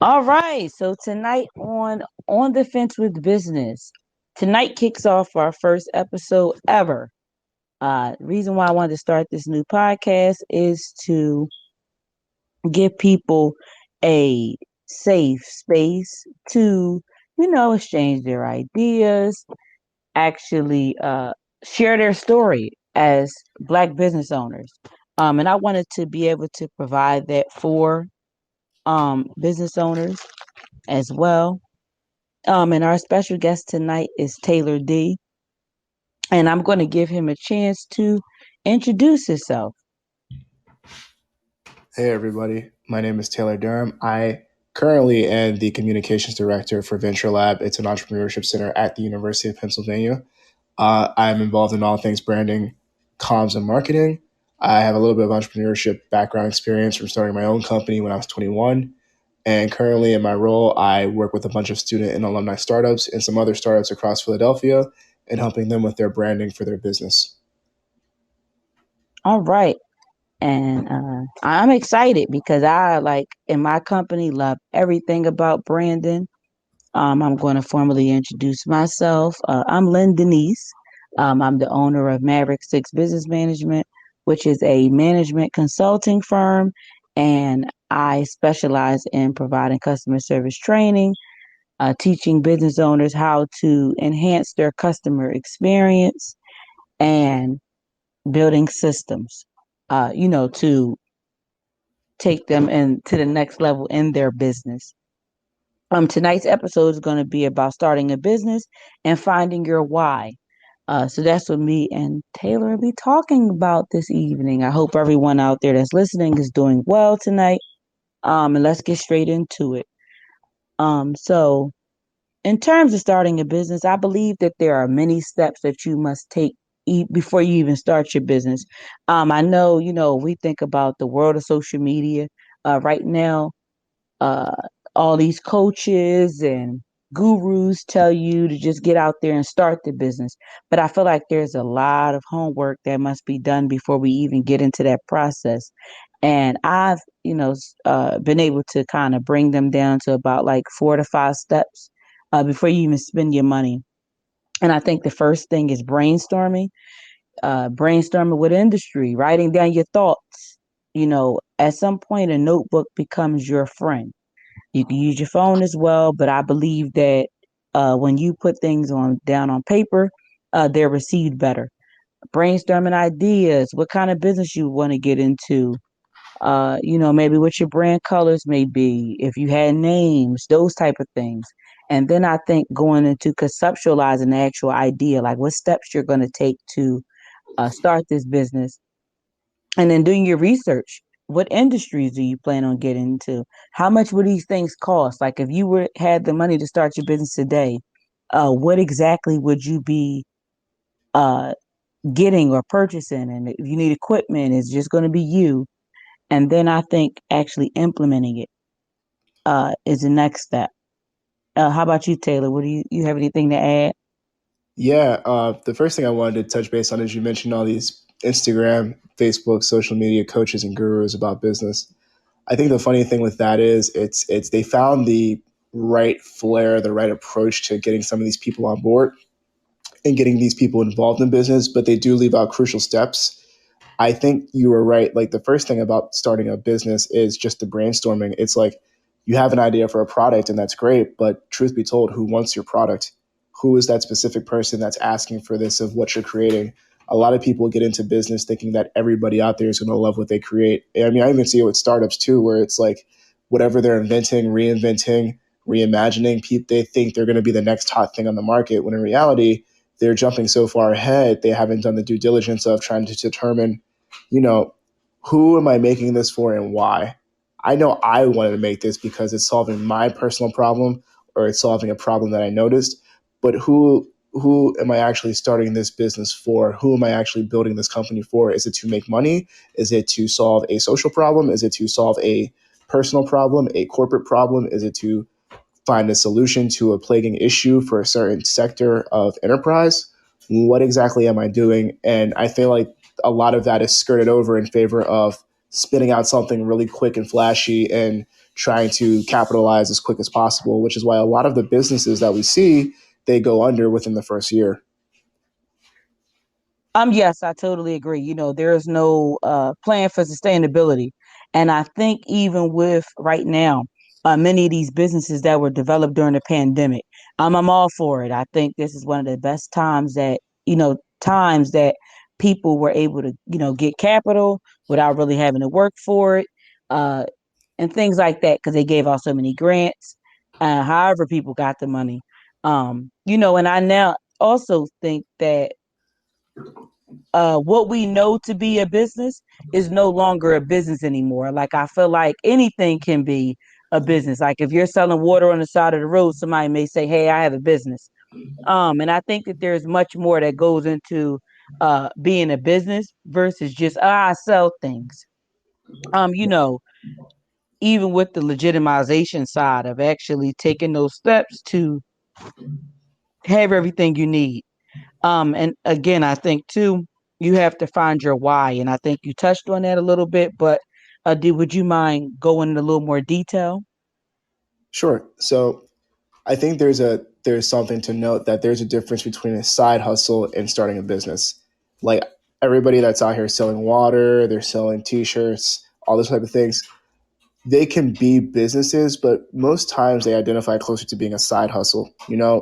All right. So tonight on the fence with business. Tonight kicks off our first episode ever. Reason why I wanted to start this new podcast is to give people a safe space to, exchange their ideas, actually share their story as Black business owners. And I wanted to be able to provide that for business owners as well. And our special guest tonight is Taylor D. And I'm going to give him a chance to introduce himself. Hey everybody, my name is Taylor Durham. I currently am the communications director for Venture Lab. It's an entrepreneurship center at the University of Pennsylvania. I'm involved in all things branding, comms, and marketing. I have a little bit of entrepreneurship background experience from starting my own company when I was 21. And currently, in my role, I work with a bunch of student and alumni startups and some other startups across Philadelphia and helping them with their branding for their business. All right. And I'm excited because I, like, in my company, love everything about Brandon. I'm going to formally introduce myself. I'm Lynn Denise. I'm the owner of Maverick Six Business Management, which is a management consulting firm. And I specialize in providing customer service training, teaching business owners how to enhance their customer experience and building systems, to take them to the next level in their business. Tonight's episode is going to be about starting a business and finding your why. So that's what me and Taylor will be talking about this evening. I hope everyone out there that's listening is doing well tonight. And let's get straight into it. So in terms of starting a business, I believe that there are many steps that you must take before you even start your business. I know, we think about the world of social media right now. Uh, all these coaches and gurus tell you to just get out there and start the business. But I feel like there's a lot of homework that must be done before we even get into that process. And I've, been able to kind of bring them down to about like 4 to 5 steps before you even spend your money. And I think the first thing is brainstorming with industry, writing down your thoughts. At some point, a notebook becomes your friend. You can use your phone as well, but I believe that when you put things on down on paper, they're received better. Brainstorming ideas, what kind of business you want to get into, maybe what your brand colors may be, if you had names, those type of things. And then I think going into conceptualizing the actual idea, like what steps you're going to take to start this business, and then doing your research. What industries do you plan on getting into? How much would these things cost? Like if you were had the money to start your business today, what exactly would you be uh, getting or purchasing? And if you need equipment, it's just going to be you. And then I think actually implementing it is the next step. How about you, Taylor? What do you have anything to add? Yeah, the first thing I wanted to touch base on is you mentioned all these Instagram, Facebook, social media coaches and gurus about business. I think the funny thing with that is it's they found the right flair, the right approach to getting some of these people on board and getting these people involved in business, but they do leave out crucial steps. I think you were right. Like the first thing about starting a business is just the brainstorming. It's like you have an idea for a product and that's great, but truth be told, who wants your product? Who is that specific person that's asking for this of what you're creating? A lot of people get into business thinking that everybody out there is going to love what they create. I mean, I even see it with startups too, where it's like whatever they're inventing, reinventing, reimagining, they think they're going to be the next hot thing on the market. When in reality, they're jumping so far ahead, they haven't done the due diligence of trying to determine, you know, who am I making this for and why? I know I wanted to make this because it's solving my personal problem or it's solving a problem that I noticed, but who am I actually starting this business for? Who am I actually building this company for? Is it to make money? Is it to solve a social problem? Is it to solve a personal problem, a corporate problem? Is it to find a solution to a plaguing issue for a certain sector of enterprise? What exactly am I doing? And I feel like a lot of that is skirted over in favor of spitting out something really quick and flashy and trying to capitalize as quick as possible, which is why a lot of the businesses that we see, they go under within the first year. Yes, I totally agree. There is no plan for sustainability. And I think even with right now, many of these businesses that were developed during the pandemic, I'm all for it. I think this is one of the best times that people were able to, get capital without really having to work for it, uh, and things like that, because they gave out so many grants. However, people got the money. And I now also think that what we know to be a business is no longer a business anymore. Like I feel like anything can be a business. Like if you're selling water on the side of the road, somebody may say, "Hey, I have a business." And I think that there's much more that goes into being a business versus just I sell things. Um, you know, Even with the legitimization side of actually taking those steps to have everything you need. And again, I think too, you have to find your why. And I think you touched on that a little bit, but would you mind going into a little more detail? Sure. So I think there's something to note that there's a difference between a side hustle and starting a business. Like everybody that's out here selling water, they're selling t-shirts, all those type of things, they can be businesses, but most times they identify closer to being a side hustle.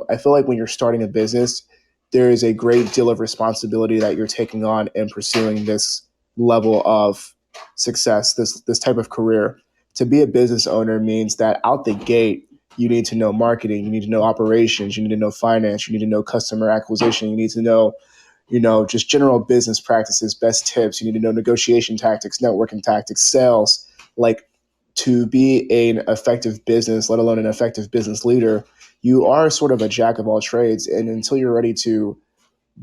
I feel like when you're starting a business, there is a great deal of responsibility that you're taking on in pursuing this level of success, this type of career. To be a business owner means that out the gate, you need to know marketing, you need to know operations, you need to know finance, you need to know customer acquisition, you need to know just general business practices, best tips. You need to know negotiation tactics, networking tactics, sales. Like to be an effective business, let alone an effective business leader, you are sort of a jack of all trades. And until you're ready to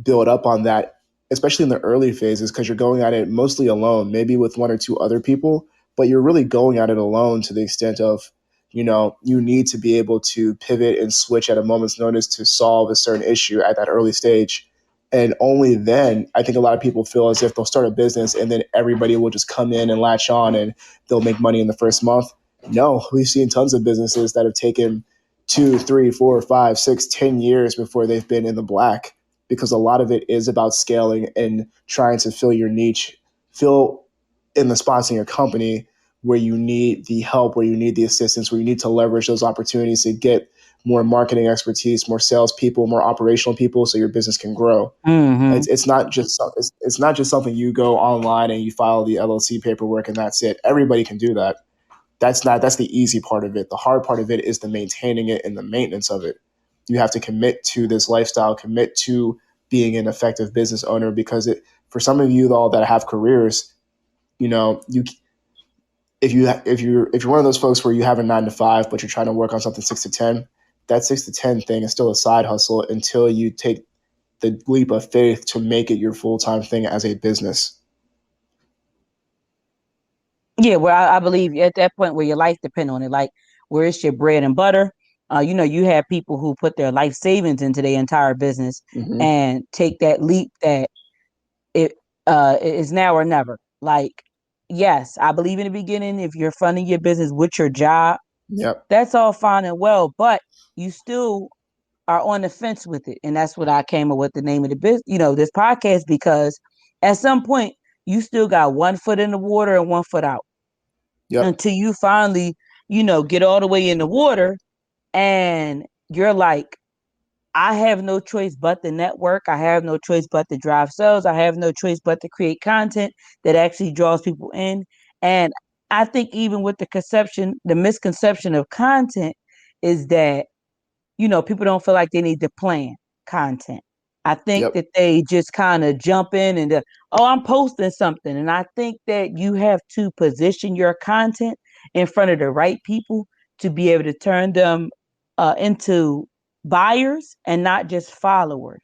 build up on that, especially in the early phases, because you're going at it mostly alone, maybe with one or two other people, but you're really going at it alone to the extent of, you need to be able to pivot and switch at a moment's notice to solve a certain issue at that early stage. And only then, I think a lot of people feel as if they'll start a business and then everybody will just come in and latch on and they'll make money in the first month. No, we've seen tons of businesses that have taken 2, 3, 4, 5, 6, 10 years before they've been in the black, because a lot of it is about scaling and trying to fill your niche, fill in the spots in your company where you need the help, where you need the assistance, where you need to leverage those opportunities to get more marketing expertise, more salespeople, more operational people, so your business can grow. Mm-hmm. It's not just something you go online and you file the LLC paperwork and that's it. Everybody can do that. That's the easy part of it. The hard part of it is the maintaining it and the maintenance of it. You have to commit to this lifestyle, commit to being an effective business owner, because it for some of you all that have careers, you if you're one of those folks where you have a 9 to 5 but you're trying to work on something 6 to 10, that 6 to 10 thing is still a side hustle until you take the leap of faith to make it your full-time thing as a business. Yeah, well, I believe at that point where your life depend on it, like where it's your bread and butter. You have people who put their life savings into their entire business Mm-hmm. and take that leap that it is now or never. Like, yes, I believe in the beginning, if you're funding your business with your job, Yep. that's all fine and well, but you still are on the fence with it. And that's what I came up with the name of the business, this podcast, because at some point you still got one foot in the water and one foot out Yep. until you finally, get all the way in the water and you're like, I have no choice but the network. I have no choice but to drive sales. I have no choice but to create content that actually draws people in. And I think even with the misconception of content is that, people don't feel like they need to plan content. I think Yep. that they just kind of jump in and, oh, I'm posting something. And I think that you have to position your content in front of the right people to be able to turn them into buyers and not just followers.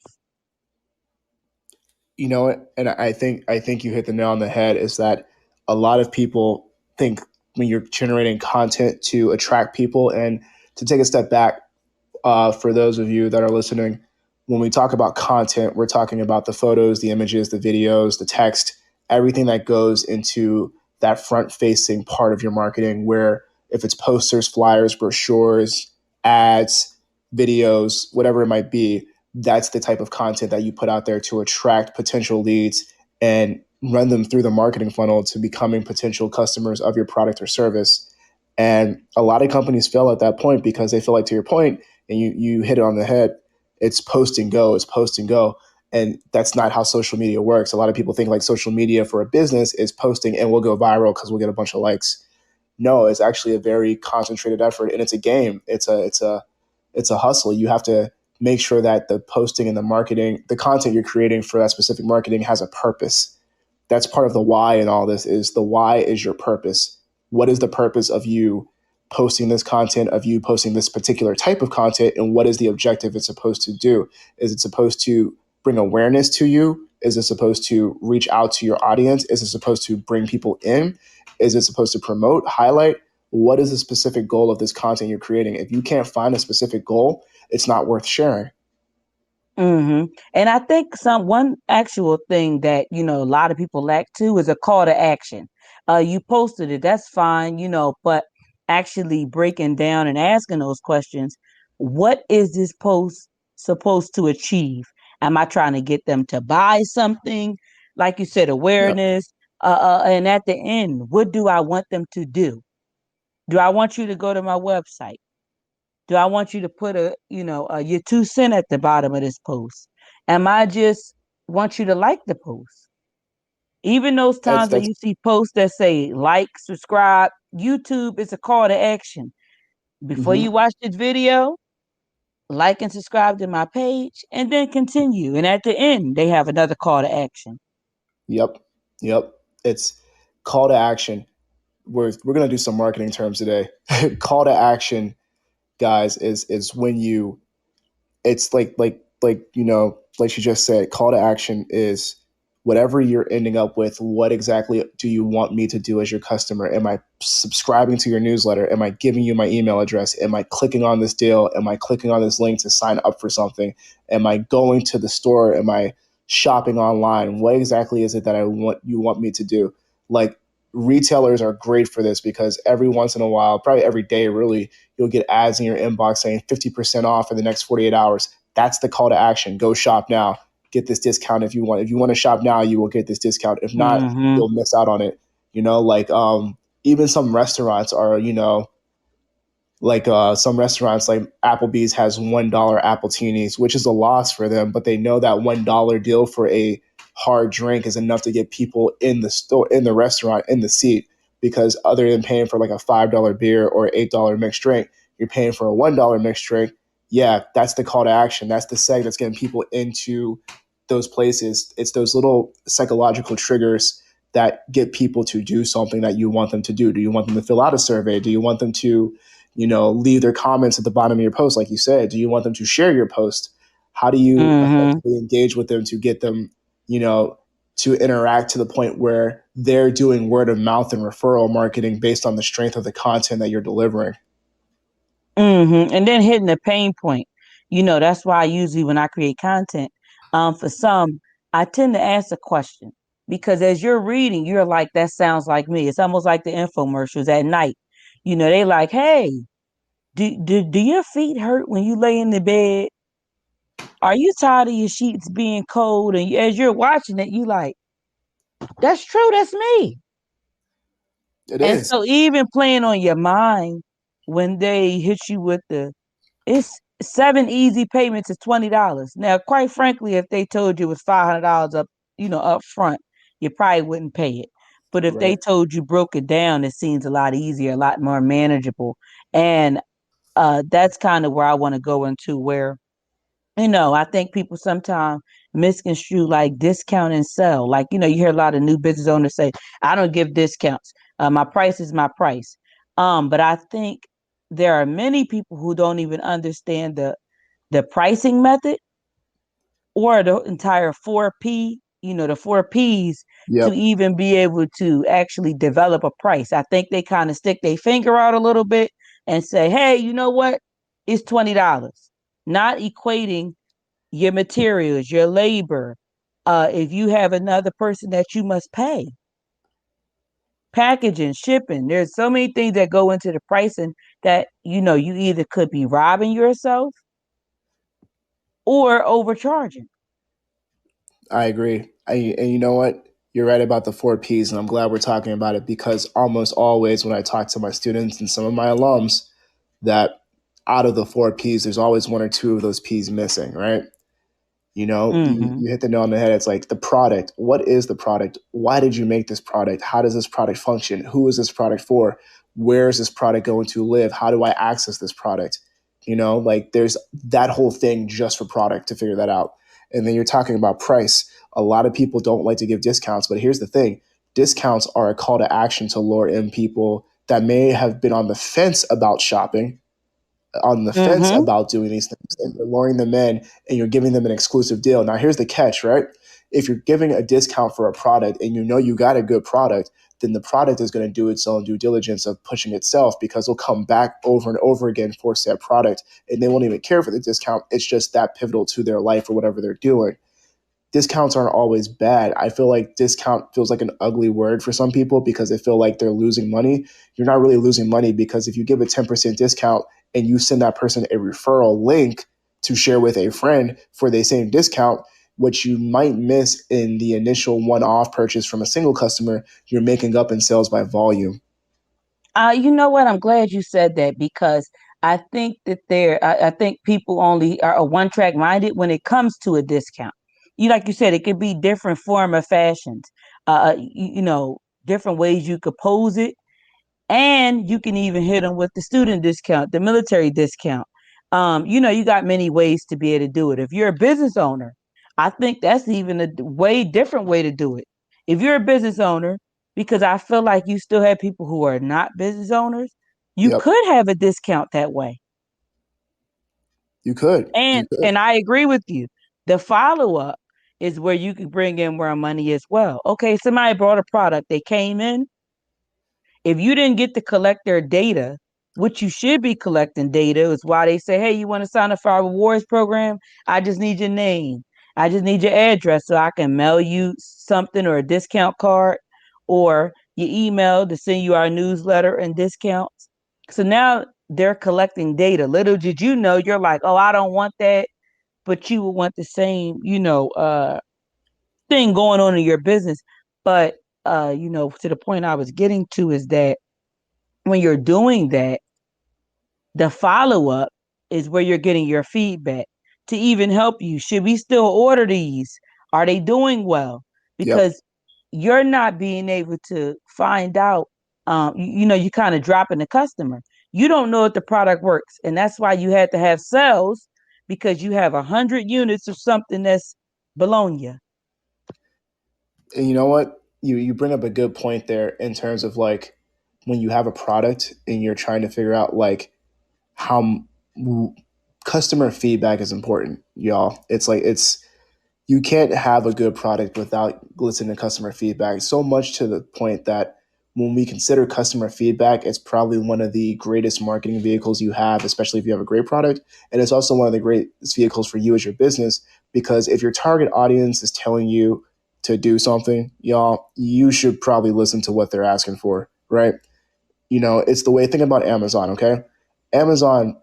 And I think you hit the nail on the head, is that a lot of people think when you're generating content to attract people. And to take a step back, for those of you that are listening, when we talk about content, we're talking about the photos, the images, the videos, the text, everything that goes into that front facing part of your marketing, where if it's posters, flyers, brochures, ads, videos, whatever it might be, that's the type of content that you put out there to attract potential leads and run them through the marketing funnel to becoming potential customers of your product or service. And a lot of companies fail at that point because they feel like, to your point, and you hit it on the head, it's post and go, it's post and go. And that's not how social media works. A lot of people think like social media for a business is posting and we'll go viral because we'll get a bunch of likes. No, it's actually a very concentrated effort, and it's a game. It's a hustle. You have to make sure that the posting and the marketing, the content you're creating for that specific marketing has a purpose. That's part of the why in all this. Is the why is your purpose. What is the purpose of you posting this content, of you posting this particular type of content, and what is the objective it's supposed to do? Is it supposed to bring awareness to you? Is it supposed to reach out to your audience? Is it supposed to bring people in? Is it supposed to promote, highlight? What is the specific goal of this content you're creating? If you can't find a specific goal, it's not worth sharing. And I think one actual thing that a lot of people lack too is a call to action. You posted it, that's fine, but actually breaking down and asking those questions, what is this post supposed to achieve? Am I trying to get them to buy something? Like you said, Yep. awareness. And at the end, what do I want them to do? Do I want you to go to my website? Do I want you to put your 2 cent at the bottom of this post? Am I just want you to like the post? Even those That's times that that's you see posts that say like, subscribe, YouTube is a call to action. Before you mm-hmm. watch this video, like and subscribe to my page, and then continue. And at the end, they have another call to action. Yep. Yep. It's call to action. We're gonna do some marketing terms today. Call to action, guys, is when you it's like like she just said, call to action is whatever you're ending up with. What exactly do you want me to do as your customer? Am I subscribing to your newsletter? Am I giving you my email address? Am I clicking on this deal? Am I clicking on this link to sign up for something? Am I going to the store? Am I shopping online? What exactly is it that you want me to do? Like, retailers are great for this because every once in a while, probably every day really, you'll get ads in your inbox saying 50% off for the next 48 hours. That's the call to action. Go shop now. Get this discount if you want. If you want to shop now, you will get this discount. If not, Mm-hmm. you'll miss out on it. Like even some restaurants are, like some restaurants like Applebee's has $1 appletinis, which is a loss for them, but they know that $1 deal for a hard drink is enough to get people in the store, in the restaurant, in the seat. Because other than paying for like a $5 beer or $8 mixed drink, you're paying for a $1 mixed drink. Yeah, that's the call to action. That's the seg that's getting people into those places. It's those little psychological triggers that get people to do something that you want them to do. Do you want them to fill out a survey? Do you want them to leave their comments at the bottom of your post, like you said? Do you want them to share your post? How do you Mm-hmm. effectively engage with them to get them, to interact to the point where they're doing word of mouth and referral marketing based on the strength of the content that you're delivering? And then hitting the pain point. That's why usually when I create content, for some, I tend to ask a question because as you're reading, you're like, that sounds like me. It's almost like the infomercials at night. They like, hey, do your feet hurt when you lay in the bed? Are you tired of your sheets being cold? And as you're watching it, you like, that's true, that's me. It And is. so even playing on your mind when they hit you with it's 7 easy payments is $20. Now, quite frankly, if they told you it was $500 up front, you probably wouldn't pay it. But if they Right. told you broke it down, it seems a lot easier, a lot more manageable. And that's kind of where I want to go into where I think people sometimes misconstrue like discount and sell. Like, you hear a lot of new business owners say, I don't give discounts. My price is my price. But I think there are many people who don't even understand the pricing method or the entire 4P, the 4Ps to Yep. even be able to actually develop a price. I think they kind of stick their finger out a little bit and say, hey, you know what? It's $20. Not equating your materials, your labor. If you have another person that you must pay. packaging, shipping. There's so many things that go into the pricing that you either could be robbing yourself or overcharging. I agree. And you know what? You're right about the four P's, and I'm glad we're talking about it because almost always when I talk to my students and some of my alums, that out of the four P's, there's always one or two of those P's missing, right? You know, Hmm. you hit the nail on the head. It's like the product. What is the product? Why did you make this product? How does this product function? Who is this product for? Where is this product going to live? How do I access this product? You know, like there's that whole thing just for product to figure that out. And then you're talking about price. A lot of people don't like to give discounts, but here's the thing: discounts are a call to action to lure in people that may have been on the fence about shopping, on the fence Hmm. about doing these things, and you're luring them in and you're giving them an exclusive deal. Now, here's the catch, right? If you're giving a discount for a product and you know you got a good product, then the product is going to do its own due diligence of pushing itself because it'll come back over and over again for said product and they won't even care for the discount. It's just that pivotal to their life or whatever they're doing. Discounts aren't always bad. I feel like discount feels like an ugly word for some people because they feel like they're losing money. You're not really losing money because if you give a 10% discount and you send that person a referral link to share with a friend for the same discount, what you might miss in the initial one off purchase from a single customer, you're making up in sales by volume. You know what? I'm glad you said that because I think that I think people only are one track minded when it comes to a discount. Like you said, it could be different form of fashions. Different ways you could pose it, and you can even hit them with the student discount, the military discount. You got many ways to be able to do it. If you're a business owner, I think that's even a way different way to do it. If you're a business owner, because I feel like you still have people who are not business owners, you Yep, could have a discount that way. you could. You And could. I agree with you. The follow up is where you can bring in more money as well. Okay, somebody brought a product, they came in. If you didn't get to collect their data, which you should be collecting data, is why they say, hey, you want to sign up for our rewards program? I just need your name. I just need your address so I can mail you something or a discount card or your email to send you our newsletter and discounts. So now they're collecting data. Little did you know, you're like, oh, I don't want that, but you would want the same, thing going on in your business. But to the point I was getting to is that when you're doing that, the follow up is where you're getting your feedback to even help you. Should we still order these? Are they doing well? Yep. Because you're not being able to find out. You kind of dropping the customer. You don't know if the product works, and that's why you had to have sales because you have 100 units of something that's below you. And you know what? You bring up a good point there in terms of like when you have a product and you're trying to figure out like how customer feedback is important, y'all. It's like it's you can't have a good product without listening to customer feedback. So much to the point that when we consider customer feedback, it's probably one of the greatest marketing vehicles you have, especially if you have a great product. And it's also one of the greatest vehicles for you as your business, because if your target audience is telling you to do something, y'all, you should probably listen to what they're asking for, right? You know, it's the way, think about Amazon, okay? Amazon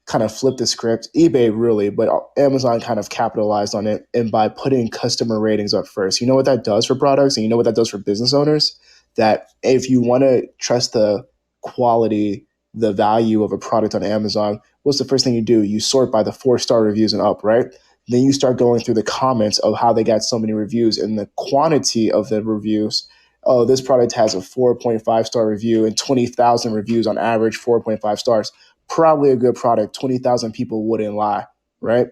kind of flipped the script. eBay really, but Amazon kind of capitalized on it, and by putting customer ratings up first. You know what that does for products, and you know what that does for business owners. That if you want to trust the quality, the value of a product on Amazon, what's the first thing you do? You sort by the 4-star reviews and up, right? Then you start going through the comments of how they got so many reviews and the quantity of the reviews. Oh, this product has a 4.5-star review and 20,000 reviews on average, 4.5 stars, probably a good product. 20,000 people wouldn't lie, right?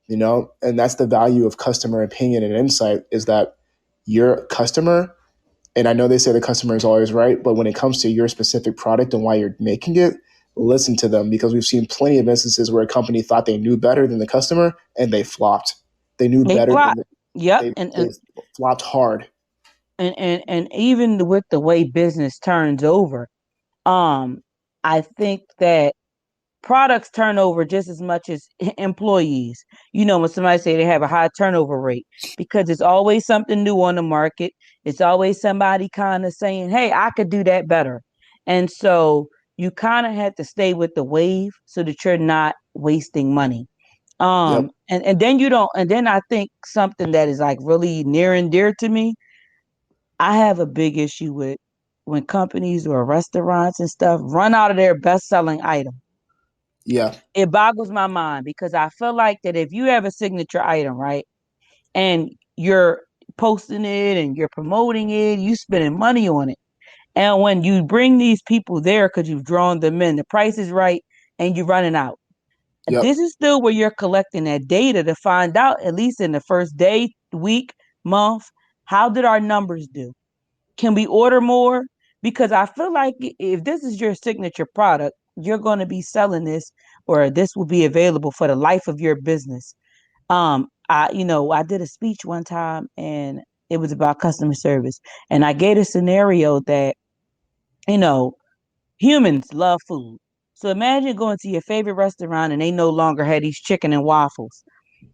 You know, and that's the value of customer opinion and insight, is that your customer, and I know they say the customer is always right, but when it comes to your specific product and why you're making it, listen to them, because we've seen plenty of instances where a company thought they knew better than the customer and they flopped. They knew They better plot. than Yep, they flopped hard. and even with the way business turns over, um, I think that products turn over just as much as employees. When somebody say they have a high turnover rate, because it's always something new on the market. It's always somebody kind of saying, "Hey, I could do that better." And so you kind of have to stay with the wave so that you're not wasting money. Yep. And then you don't, and then I think something that is like really near and dear to me, I have a big issue with when companies or restaurants and stuff run out of their best selling item. Yeah. It boggles my mind because I feel like that if you have a signature item, right, and you're posting it and you're promoting it, you spending money on it. And when you bring these people there because you've drawn them in, the price is right and you're running out. This Yep. is still where you're collecting that data to find out, at least in the first day, week, month, how did our numbers do? Can we order more? Because I feel like if this is your signature product, you're going to be selling this, or this will be available for the life of your business. I did a speech one time and it was about customer service. And I gave a scenario that, you know, humans love food. So imagine going to your favorite restaurant and they no longer had these chicken and waffles,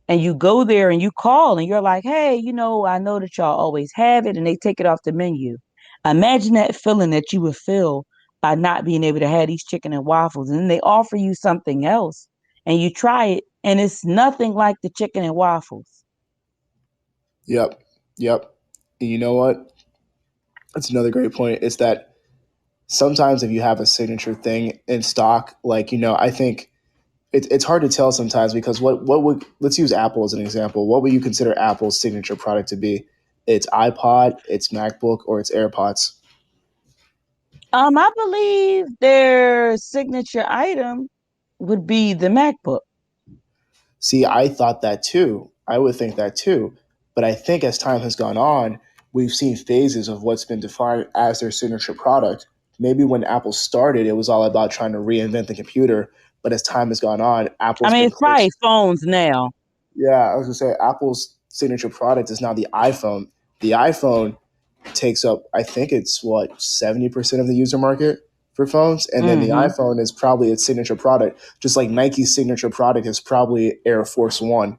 and you go there and you call and you're like, "Hey, I know that y'all always have it," and they take it off the menu. Imagine that feeling that you would feel by not being able to have these chicken and waffles, and then they offer you something else and you try it and it's nothing like the chicken and waffles. Yep. Yep. And you know what? That's another great point. It's that sometimes if you have a signature thing in stock, like, I think it's hard to tell sometimes because what would, let's use Apple as an example. What would you consider Apple's signature product to be? It's iPod, it's MacBook, or it's AirPods. I believe their signature item would be the MacBook. See, I thought that too. I would think that too. But I think as time has gone on, we've seen phases of what's been defined as their signature product. Maybe when Apple started, it was all about trying to reinvent the computer. But as time has gone on, I Apple's mean, been it's probably close. phones now. Yeah, I was gonna say Apple's signature product is now the iPhone. The iPhone takes up, I think it's what, 70% of the user market for phones. And then the Hmm. iPhone is probably its signature product, just like Nike's signature product is probably Air Force One.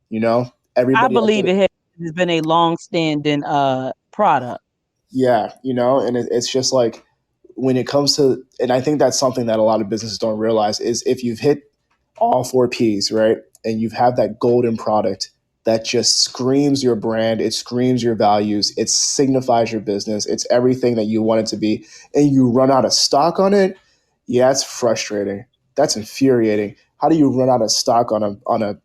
You know, I everybody else, believe has been a long-standing product. yeah, and it's just like when it comes to, and I think that's something that a lot of businesses don't realize is if you've hit all four P's, right, and you've had that golden product that just screams your brand, it screams your values, it signifies your business, it's everything that you want it to be, and you run out of stock on it, yeah, it's frustrating. That's infuriating. How do you run out of stock on a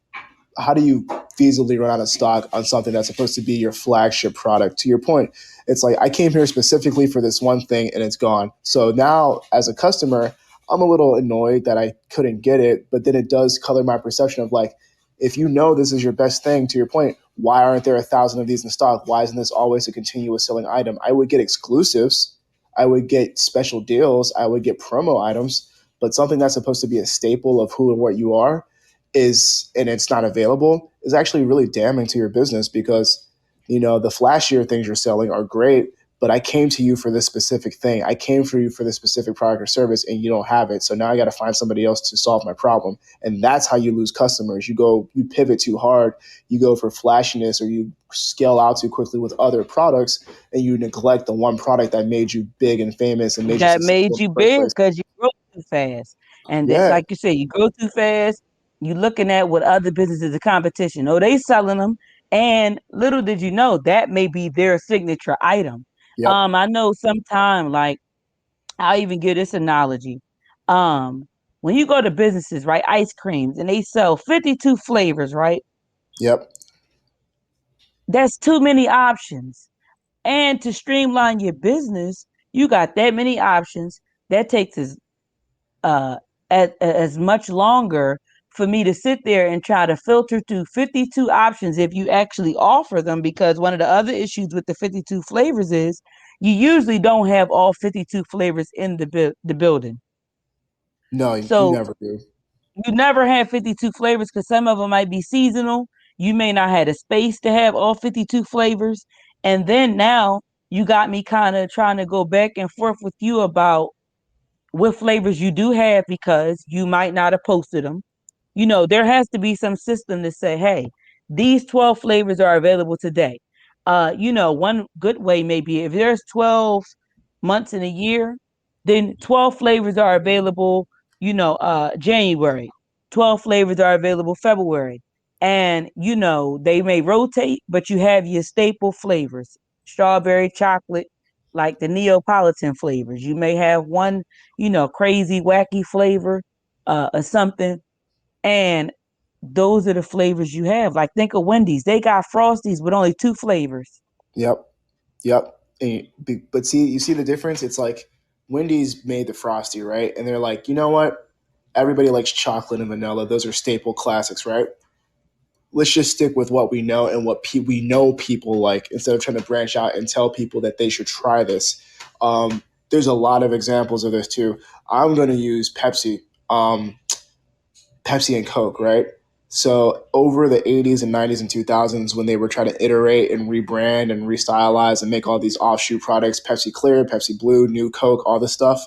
how do you feasibly run out of stock on something that's supposed to be your flagship product? To your point, it's like I came here specifically for this one thing and it's gone. So now as a customer, I'm a little annoyed that I couldn't get it, but then it does color my perception of like, if you know this is your best thing, to your point, why aren't there 1,000 of these in stock? Why isn't this always a continuous selling item? I would get exclusives, I would get special deals, I would get promo items, but something that's supposed to be a staple of who and what you are is, and it's not available, is actually really damning to your business because the flashier things you're selling are great, but I came to you for this specific thing, I came for you for this specific product or service, and you don't have it, so now I got to find somebody else to solve my problem. And that's how you lose customers. You pivot too hard, you go for flashiness, or you scale out too quickly with other products, and you neglect the one product that made you big and famous and made you That successful made in you the first big place. because you grow too fast. And it's Yeah. like you said, you grow too fast. You looking at what other businesses, the competition. Oh, they selling them. And little did you know that may be their signature item. Yep. I know sometime, like, I'll even give this analogy. Um, when you go to businesses, right, ice creams, and they sell 52 flavors, right? Yep. That's too many options. And to streamline your business, you got that many options. That takes uh, as much longer for me to sit there and try to filter through 52 options if you actually offer them. Because one of the other issues with the 52 flavors is you usually don't have all 52 flavors in the building. No, you So never do. you never have 52 flavors because some of them might be seasonal. You may not have the space to have all 52 flavors. And then now you got me kind of trying to go back and forth with you about what flavors you do have because you might not have posted them. There has to be some system to say, hey, these 12 flavors are available today. One good way may be if there's 12 months in a year, then 12 flavors are available, January. 12 flavors are available February. And, they may rotate, but you have your staple flavors, strawberry, chocolate, like the Neapolitan flavors. You may have one, crazy, wacky flavor or something, and those are the flavors you have. Like think of Wendy's. They got Frosties with only two flavors. Yep. Yep. But see, you see the difference? It's like Wendy's made the Frosty, right? And they're like, you know what? Everybody likes chocolate and vanilla. Those are staple classics, right? Let's just stick with what we know and what we know people like instead of trying to branch out and tell people that they should try this. There's a lot of examples of this too. I'm going to use Pepsi. Pepsi and Coke, right? So over the 80s and 90s and 2000s, when they were trying to iterate and rebrand and restylize and make all these offshoot products, Pepsi Clear, Pepsi Blue, New Coke, all this stuff,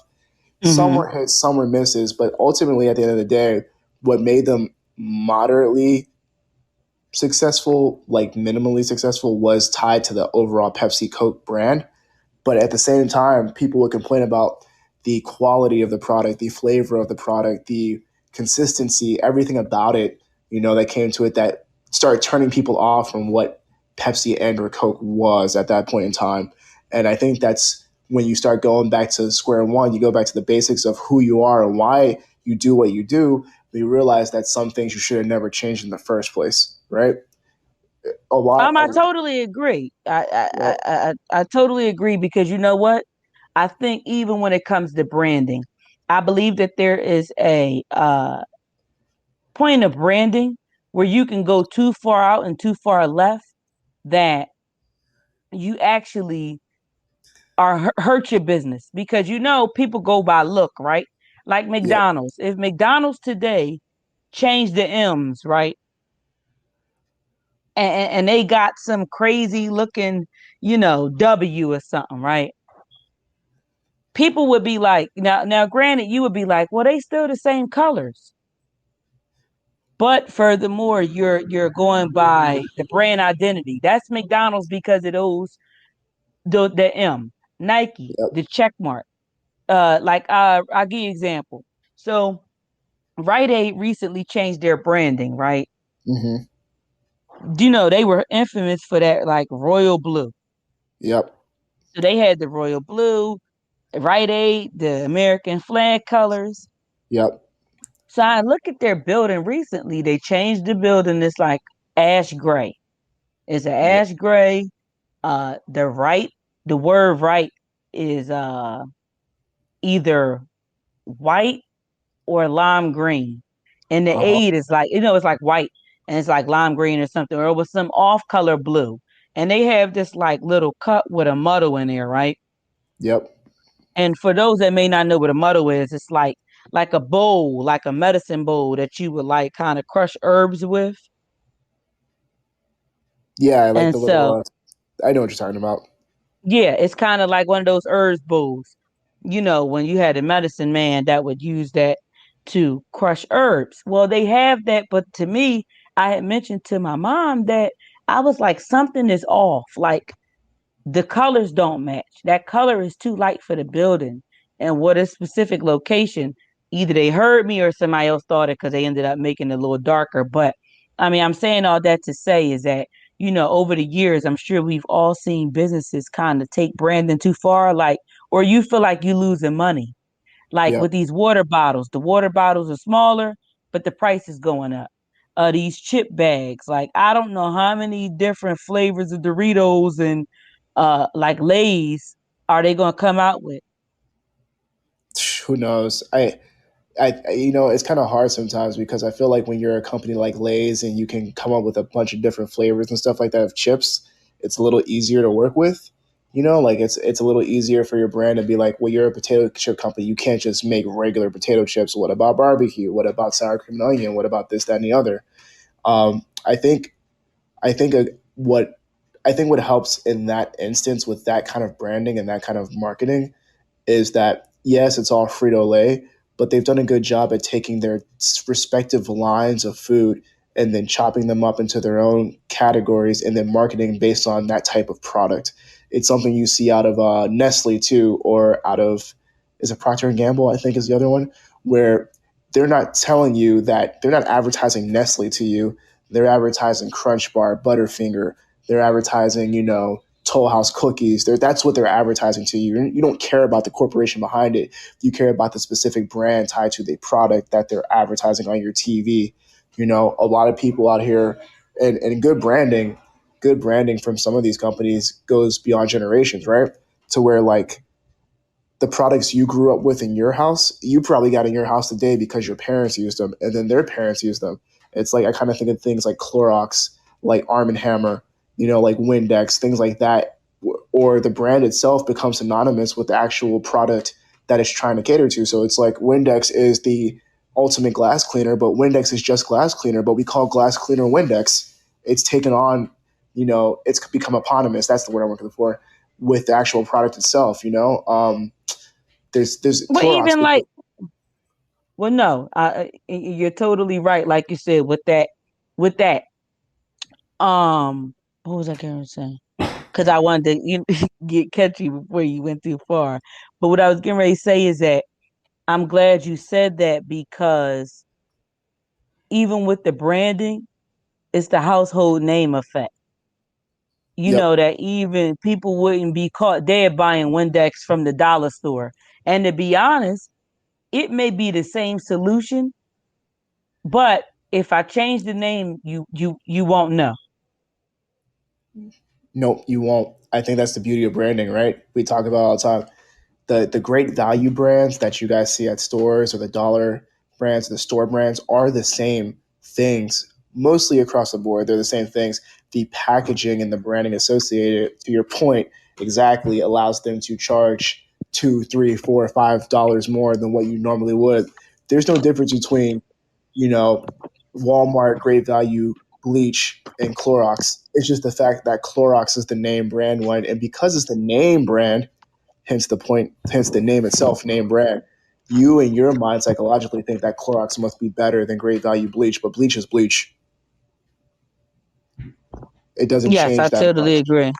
some Mm-hmm. were hits, some were misses, but ultimately at the end of the day, what made them moderately successful, like minimally successful, was tied to the overall Pepsi Coke brand. But at the same time, people would complain about the quality of the product, the flavor of the product, the consistency, everything about it, that came to it that started turning people off from what Pepsi and or Coke was at that point in time. And I think that's when you start going back to square one, you go back to the basics of who you are and why you do what you do. You realize that some things you should have never changed in the first place, right? A lot. I totally agree. Yeah, I totally agree because you know what? I think even when it comes to branding, I believe that there is a point of branding where you can go too far out and too far left that you actually hurt your business because people go by look, right? Like yeah, McDonald's. If McDonald's today changed the M's, right? And they got some crazy looking, W or something, right? People would be like, now, granted, you would be like, well, they still the same colors. But furthermore, you're going by the brand identity. That's McDonald's because it owes the M. Nike, yep, the check mark. I'll give you an example. So Rite Aid recently changed their branding, right? mm-hmm, Do you know they were infamous for that, like royal blue. yep, So they had the royal blue, Rite Aid, the American flag colors. yep, So I look at their building recently. They changed the building. It's like ash gray. It's an yep, ash gray. The right, the word right is either white or lime green. And the uh-huh, aid is like, it's like white and it's like lime green or something, or it was some off color blue. And they have this like little cup with a muddle in there, right? yep. And for those that may not know what a muddle is, it's like a bowl, like a medicine bowl that you would like kind of crush herbs with. Yeah, I like And the little. so I know what you're talking about. yeah, it's kind of like one of those herbs bowls. When you had a medicine man that would use that to crush herbs. Well, they have that, but to me, I had mentioned to my mom that I was like, something is off. Like the colors don't match. That color is too light for the building. And what a specific location, either they heard me or somebody else thought it because they ended up making it a little darker. But I mean, I'm saying all that to say is that, over the years, I'm sure we've all seen businesses kind of take branding too far, like, or you feel like you losing money. Like Yep. with these water bottles, the water bottles are smaller, but the price is going up. These chip bags, like I don't know how many different flavors of Doritos and like Lay's are they gonna come out with? Who knows? It's kind of hard sometimes because I feel like when you're a company like Lay's and you can come up with a bunch of different flavors and stuff like that of chips, it's a little easier to work with. Like it's a little easier for your brand to be like, well, you're a potato chip company. You can't just make regular potato chips. What about barbecue? What about sour cream and onion? What about this, that, and the other? I think I think what I think what helps in that instance with that kind of branding and that kind of marketing is that yes, it's all Frito Lay, but they've done a good job at taking their respective lines of food and then chopping them up into their own categories and then marketing based on that type of product. It's something you see out of Nestle too, or out of is it Procter and Gamble? I think is the other one, where they're not telling you that they're not advertising Nestle to you. They're advertising Crunch Bar, Butterfinger. They're advertising, Toll House cookies. That's what they're advertising to you. You don't care about the corporation behind it. You care about the specific brand tied to the product that they're advertising on your TV. A lot of people out here, and good branding from some of these companies goes beyond generations, right? To where like the products you grew up with in your house, you probably got in your house today because your parents used them and then their parents used them. It's like I kind of think of things like Clorox, like Arm and Hammer, like Windex, things like that, or the brand itself becomes synonymous with the actual product that it's trying to cater to. So it's like Windex is the ultimate glass cleaner, but Windex is just glass cleaner, but we call glass cleaner Windex. It's taken on, it's become eponymous. That's the word I'm looking for with the actual product itself. There's Well, Clorox. even like, well, no, you're totally right. Like you said, with that, what was I going to say? Because I wanted to get catchy before you went too far. But what I was getting ready to say is that I'm glad you said that because even with the branding, it's the household name effect. You Yep. know that even people wouldn't be caught dead buying Windex from the dollar store. And to be honest, it may be the same solution, but if I change the name, you won't know. Nope, you won't. I think that's the beauty of branding, right? We talk about all the time. The great value brands that you guys see at stores or the dollar brands, the store brands are the same things mostly across the board. They're the same things. The packaging and the branding associated, to your point, exactly allows them to charge two, three, $4, $5 more than what you normally would. There's no difference between, you know, Walmart great value bleach and Clorox. It's just the fact that Clorox is the name brand one, and because it's the name brand, hence the point, hence the name itself, name brand. You in your mind psychologically think that Clorox must be better than Great Value bleach, but bleach is bleach. It doesn't Yes, I change that totally much. agree.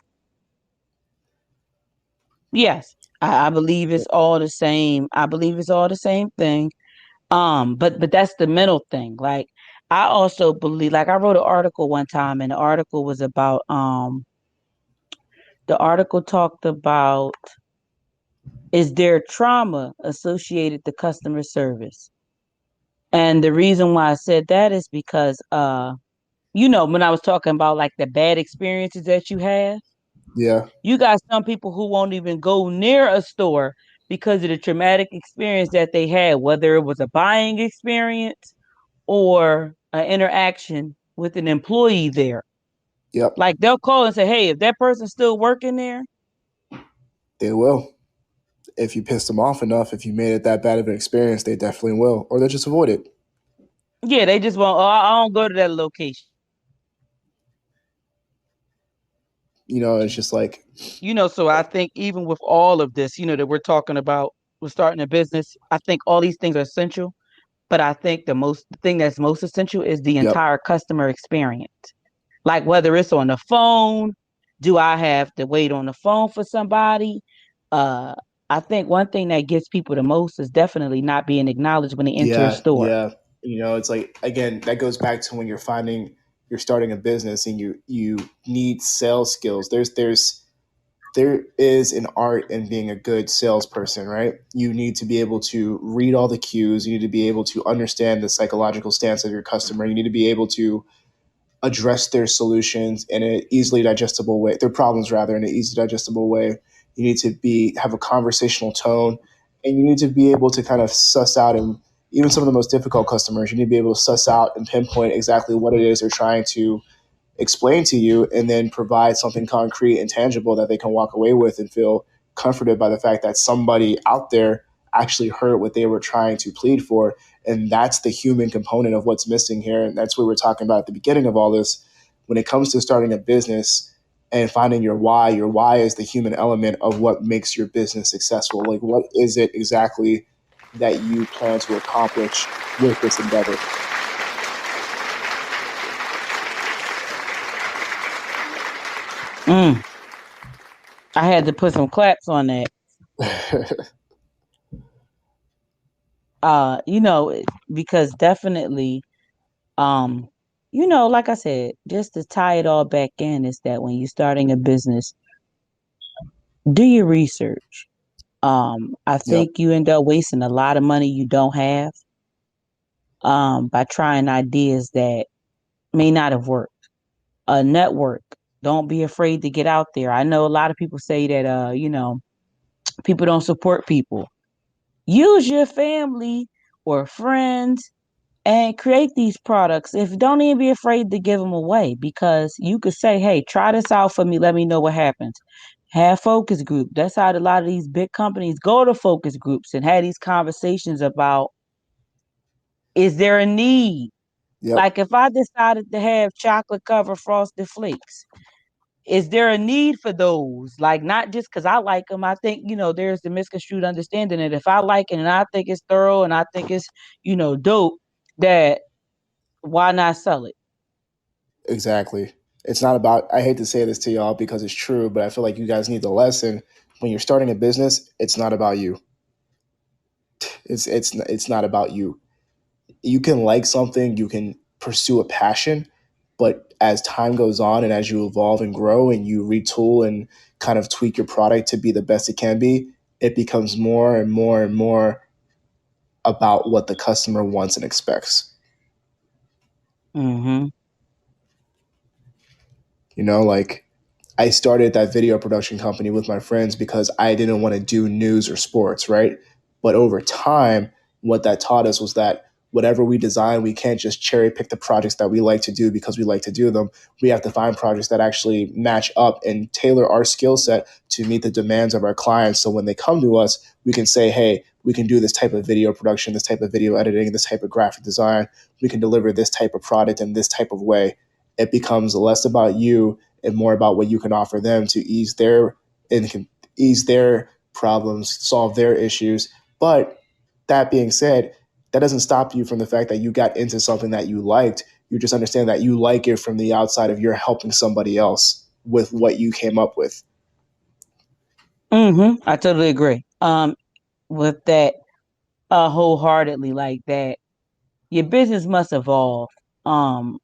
Yes, I believe it's all the same. I believe it's all the same thing. But that's the mental thing. Like I also believe, like I wrote an article one time, and the article talked about is there trauma associated to customer service, and the reason why I said that is because when I was talking about like the bad experiences that you have, Yeah, you got some people who won't even go near a store because of the traumatic experience that they had, whether it was a buying experience or an interaction with an employee there. yep, Like they'll call and say, "Hey, if that person's still working there, they will. If you piss them off enough, if you made it that bad of an experience, they definitely will, or they'll just avoid it. yeah, they just won't. Oh, I don't go to that location." It's just like, So I think even with all of this, that we're talking about, we're starting a business. I think all these things are essential, but I think the thing that's most essential is the yep, entire customer experience. Like whether it's on the phone, do I have to wait on the phone for somebody? Uh, I think one thing that gets people the most is definitely not being acknowledged when they enter a yeah, store. yeah. It's like again, that goes back to when you're starting a business and you need sales skills. There is an art in being a good salesperson, right? You need to be able to read all the cues. You need to be able to understand the psychological stance of your customer. You need to be able to address their solutions in an easily digestible way, their problems rather, in an easy digestible way. You need to have a conversational tone, and you need to be able to kind of suss out, and even some of the most difficult customers, you need to be able to suss out and pinpoint exactly what it is they're trying to explain to you and then provide something concrete and tangible that they can walk away with and feel comforted by the fact that somebody out there actually heard what they were trying to plead for. And that's the human component of what's missing here. And that's what we're talking about at the beginning of all this. When it comes to starting a business, and finding your why. Your why is the human element of what makes your business successful. Like, what is it exactly that you plan to accomplish with this endeavor? Mm, I had to put some claps on that. You know, because definitely, um, you know, like I said, just to tie it all back in is that when you're starting a business, do your research. I Yep, think you end up wasting a lot of money you don't have, by trying ideas that may not have worked. A network. Don't be afraid to get out there. I know a lot of people say that, you know, people don't support people. Use your family or friends and create these products. If don't even be afraid to give them away, because you could say, "Hey, try this out for me. Let me know what happens." Have focus group. That's how a lot of these big companies go to focus groups and have these conversations about, is there a need? yep, Like if I decided to have chocolate covered frosted flakes, is there a need for those? Like not just because I like them. I think, you know, there's the misconstrued understanding that if I like it and I think it's thorough and I think it's, you know, dope, that why not sell it? exactly. It's not about, I hate to say this to y'all because it's true, but I feel like you guys need the lesson. When you're starting a business, it's not about you. It's not about you. You can like something, you can pursue a passion, but as time goes on and as you evolve and grow and you retool and kind of tweak your product to be the best it can be, it becomes more and more and more about what the customer wants and expects. Mm-hmm. You know, like I started that video production company with my friends because I didn't want to do news or sports, right? But over time, what that taught us was that whatever we design, we can't just cherry pick the projects that we like to do because we like to do them. We have to find projects that actually match up and tailor our skill set to meet the demands of our clients. So when they come to us, we can say, hey, we can do this type of video production, this type of video editing, this type of graphic design. We can deliver this type of product in this type of way. It becomes less about you and more about what you can offer them to and ease their problems, solve their issues. But that being said, that doesn't stop you from the fact that you got into something that you liked. You just understand that you like it from the outside of you're helping somebody else with what you came up with. Mm-hmm. I totally agree. With that, wholeheartedly, like that. Your business must evolve. Um,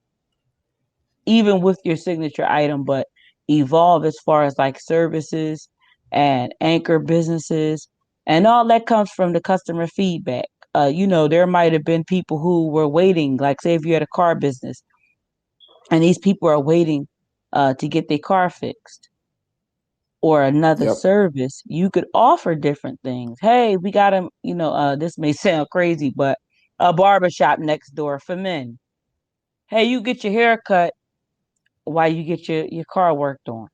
even with your signature item, but evolve as far as like services and anchor businesses. And all that comes from the customer feedback. You know, there might have been people who were waiting, like say if you had a car business and these people are waiting to get their car fixed or another Yep. service, you could offer different things. Hey, we got a, you know, this may sound crazy, but a barbershop next door for men. Hey, you get your hair cut while you get your car worked on.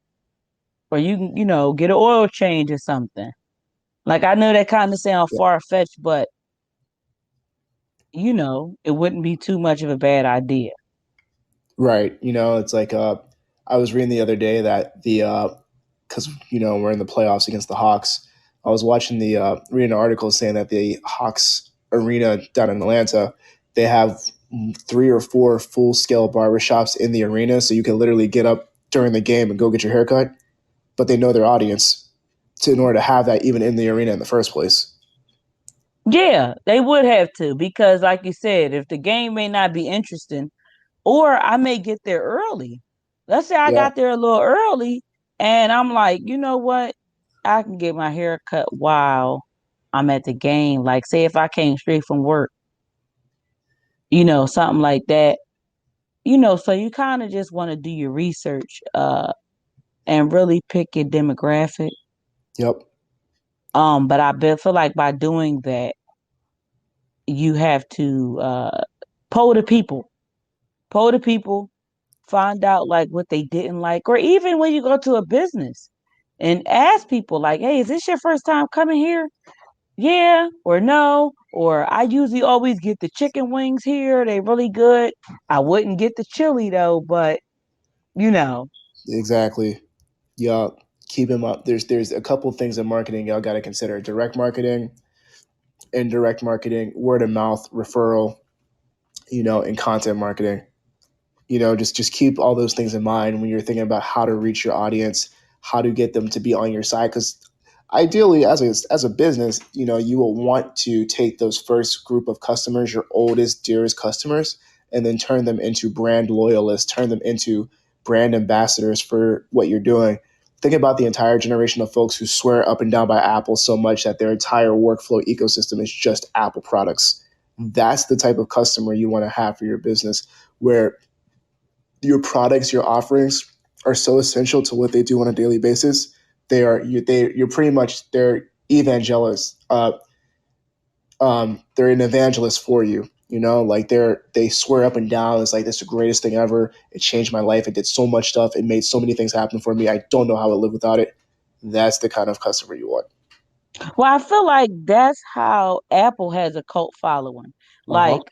Or you can, you know, get an oil change or something. Like I know that kind of sound Yep. far fetched, but you know, it wouldn't be too much of a bad idea. Right. You know, it's like I was reading the other day that the because you know we're in the playoffs against the Hawks. I was watching the reading an article saying that the Hawks arena down in Atlanta, they have three or four full scale barbershops in the arena, so you can literally get up during the game and go get your haircut. But they know their audience in order to have that even in the arena in the first place. Yeah, they would have to because, like you said, if the game may not be interesting, or I may get there early. Let's say I Yeah. got there a little early, and I'm like, you know what? I can get my hair cut while I'm at the game. Like, say if I came straight from work, you know, something like that. You know, so you kind of just want to do your research. And really pick your demographic. Yep. But feel like by doing that, you have to poll the people, poll the people, find out like what they didn't like, or even when you go to a business and ask people like, "Hey, is this your first time coming here?" Yeah or no. Or I usually always get the chicken wings here. They really good. I wouldn't get the chili though, but you know. Exactly. Y'all keep them up. There's a couple things in marketing y'all got to consider: direct marketing, indirect marketing, word of mouth, referral, and content marketing. Just keep all those things in mind when you're thinking about how to reach your audience, how to get them to be on your side. Because ideally, as a business, you will want to take those first group of customers, your oldest, dearest customers, and then turn them into brand loyalists, turn them into brand ambassadors for what you're doing. Think about the entire generation of folks who swear up and down by Apple so much that their entire workflow ecosystem is just Apple products. That's the type of customer you want to have for your business, where your products, your offerings are so essential to what they do on a daily basis. You're pretty much they're evangelists. They're an evangelist for you. Like they swear up and down. It's like this is the greatest thing ever. It changed my life. It did so much stuff. It made so many things happen for me. I don't know how I live without it. That's the kind of customer you want. Well, I feel like that's how Apple has a cult following. Uh huh. Like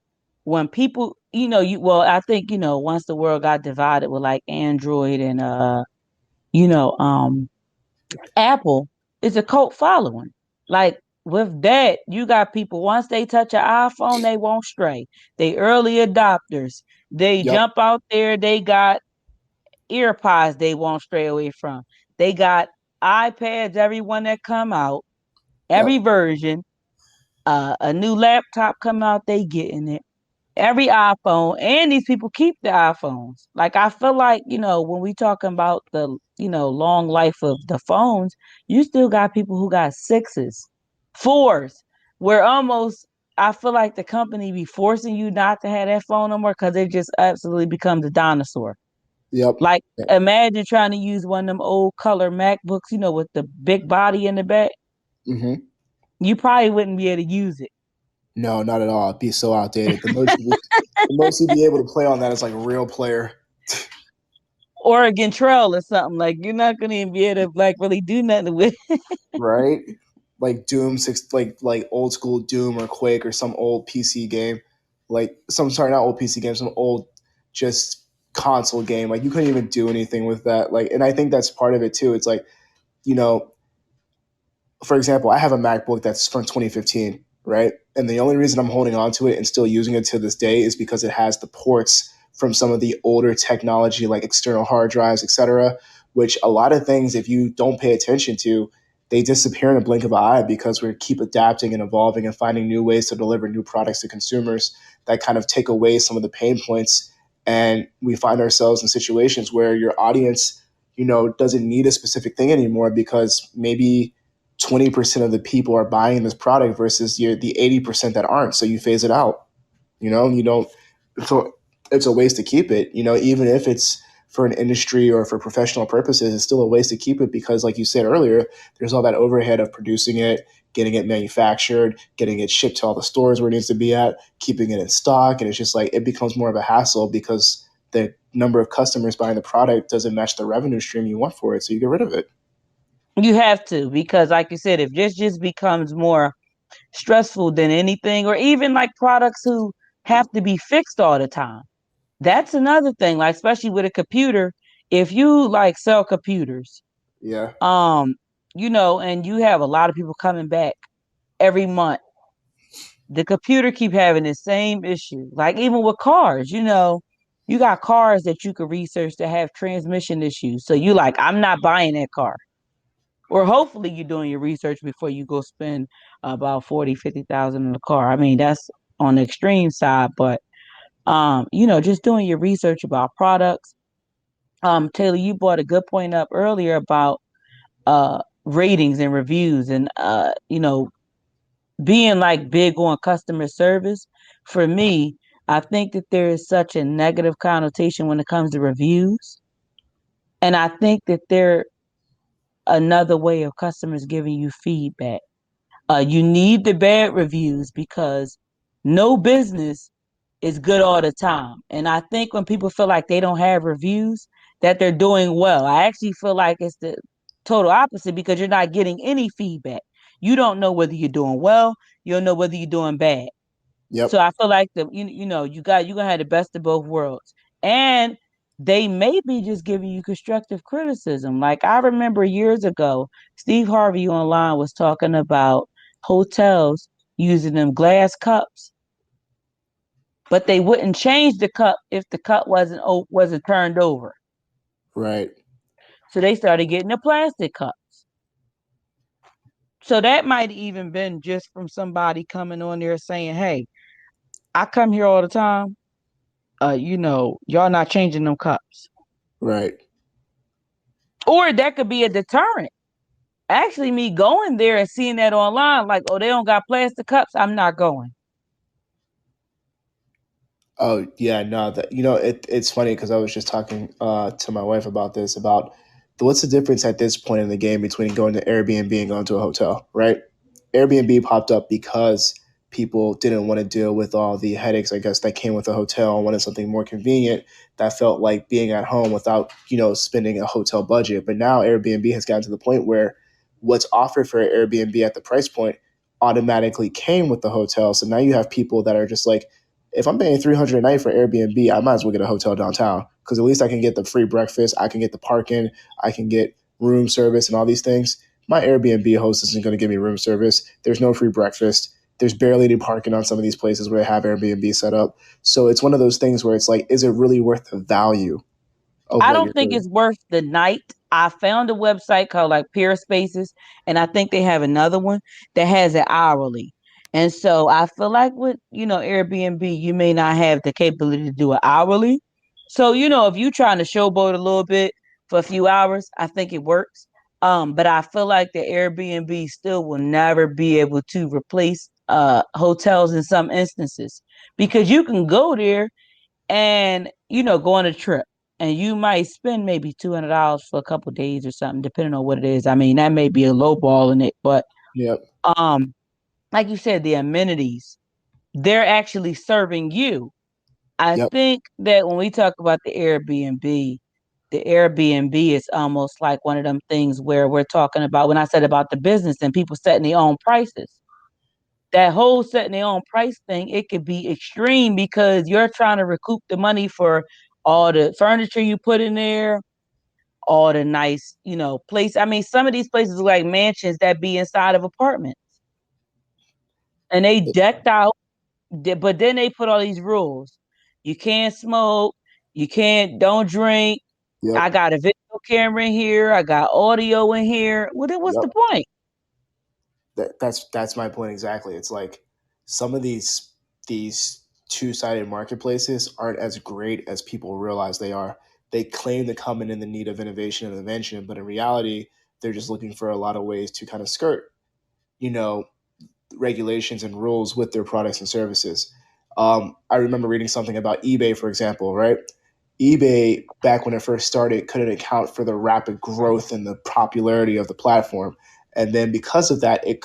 when people, I think, once the world got divided with like Android and you know, Apple, it's a cult following. Like with that, you got people once they touch an iPhone, they won't stray. They early adopters. They Yep. jump out there, they got earpods they won't stray away from. They got iPads, every one that come out, every Yep. version. A new laptop come out, they getting it. Every iPhone, and these people keep the iPhones. Like I feel like when we talking about the long life of the phones, you still got people who got sixes, fours. Where almost I feel like the company be forcing you not to have that phone no more because it just absolutely becomes a dinosaur. Yep. Like Yep. imagine trying to use one of them old color MacBooks, with the big body in the back. Mm-hmm. You probably wouldn't be able to use it. No, not at all. It'd be so outdated. The most you'd be able to play on that is like a real player. Oregon Trail or something. Like you're not gonna even be able to like really do nothing with it. Right? Like Doom six, like old school Doom or Quake or some old PC game, like some sorry not old PC game, some old just console game. Like you couldn't even do anything with that. Like, and I think that's part of it too. It's like you know for example, I have a MacBook that's from 2015, right? And the only reason I'm holding on to it and still using it to this day is because it has the ports from some of the older technology, like external hard drives, et cetera, which a lot of things, if you don't pay attention to, they disappear in a blink of an eye because we keep adapting and evolving and finding new ways to deliver new products to consumers that kind of take away some of the pain points. And we find ourselves in situations where your audience, doesn't need a specific thing anymore because maybe 20% of the people are buying this product versus the 80% that aren't. So you phase it out, you don't, so it's a waste to keep it, even if it's for an industry or for professional purposes, it's still a waste to keep it because like you said earlier, there's all that overhead of producing it, getting it manufactured, getting it shipped to all the stores where it needs to be at, keeping it in stock. And it's just like, it becomes more of a hassle because the number of customers buying the product doesn't match the revenue stream you want for it. So you get rid of it. You have to because, like you said, if this just becomes more stressful than anything, or even like products who have to be fixed all the time, that's another thing. Like especially with a computer, if you like sell computers, Yeah. um, and you have a lot of people coming back every month, the computer keep having the same issue. Like even with cars, you got cars that you could research that have transmission issues. So you like, I'm not buying that car. Or hopefully you're doing your research before you go spend about 40, 50,000 in the car. I mean, that's on the extreme side, but just doing your research about products. Taylor, you brought a good point up earlier about ratings and reviews and being like big on customer service. For me, I think that there is such a negative connotation when it comes to reviews. And I think that they're another way of customers giving you feedback. You need the bad reviews because no business is good all the time. And I think when people feel like they don't have reviews, that they're doing well. I actually feel like it's the total opposite because you're not getting any feedback. You don't know whether you're doing well, you don't know whether you're doing bad. So Yep. I feel like you gonna have the best of both worlds. And they may be just giving you constructive criticism. Like I remember years ago, Steve Harvey online was talking about hotels using them glass cups, but they wouldn't change the cup if the cup wasn't turned over. Right. So they started getting a plastic cup. So that might even been just from somebody coming on there saying, "Hey, I come here all the time. Y'all not changing them cups." Right. Or that could be a deterrent. Actually, me going there and seeing that online, like, oh, they don't got plastic cups, I'm not going. Oh yeah, no, that it's funny because I was just talking to my wife about this about what's the difference at this point in the game between going to Airbnb and going to a hotel, right? Airbnb popped up because people didn't want to deal with all the headaches, I guess, that came with a hotel and wanted something more convenient that felt like being at home without, spending a hotel budget. But now Airbnb has gotten to the point where what's offered for Airbnb at the price point automatically came with the hotel. So now you have people that are just like, if I'm paying $300 a night for Airbnb, I might as well get a hotel downtown because at least I can get the free breakfast, I can get the parking, I can get room service and all these things. My Airbnb host isn't going to give me room service. There's no free breakfast. There's barely any parking on some of these places where they have Airbnb set up. So it's one of those things where it's like, is it really worth the value of I what don't you're think doing? it's worth the night. I found a website called like Peer Spaces, and I think they have another one that has it hourly. And so I feel like with, Airbnb, you may not have the capability to do it hourly. So, if you're trying to showboat a little bit for a few hours, I think it works. But I feel like the Airbnb still will never be able to replace hotels in some instances because you can go there and go on a trip and you might spend maybe $200 for a couple of days or something depending on what it is. I mean, that may be a low ball in it, but Yep. um like you said, the amenities, they're actually serving you. I Yep. think that when we talk about the Airbnb is almost like one of them things where we're talking about when I said about the business and people setting their own prices. That whole setting their own price thing, it could be extreme because you're trying to recoup the money for all the furniture you put in there, all the nice, place. I mean, some of these places are like mansions that be inside of apartments and they decked out, but then they put all these rules. You can't smoke, don't drink. I Yep. got a video camera in here, I got audio in here. Well, then what's the Yep. point? That's my point exactly. It's like some of these two-sided marketplaces aren't as great as people realize they are. They claim to come in the need of innovation and invention, but in reality, they're just looking for a lot of ways to kind of skirt, you know, regulations and rules with their products and services. I remember reading something about eBay, for example, right? eBay, back when it first started, couldn't account for the rapid growth and the popularity of the platform. And then because of that, it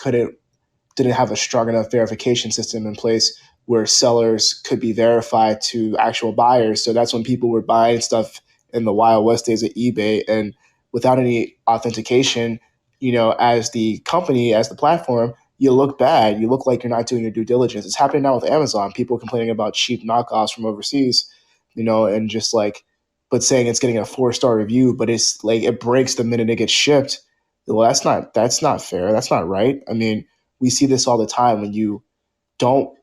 didn't have a strong enough verification system in place where sellers could be verified to actual buyers. So that's when people were buying stuff in the Wild West days of eBay and without any authentication, as the company, as the platform, you look bad. You look like you're not doing your due diligence. It's happening now with Amazon. People complaining about cheap knockoffs from overseas, and just like, but saying it's getting a 4-star review, but it's like it breaks the minute it gets shipped. Well, that's not fair. That's not right. I mean, we see this all the time when you don't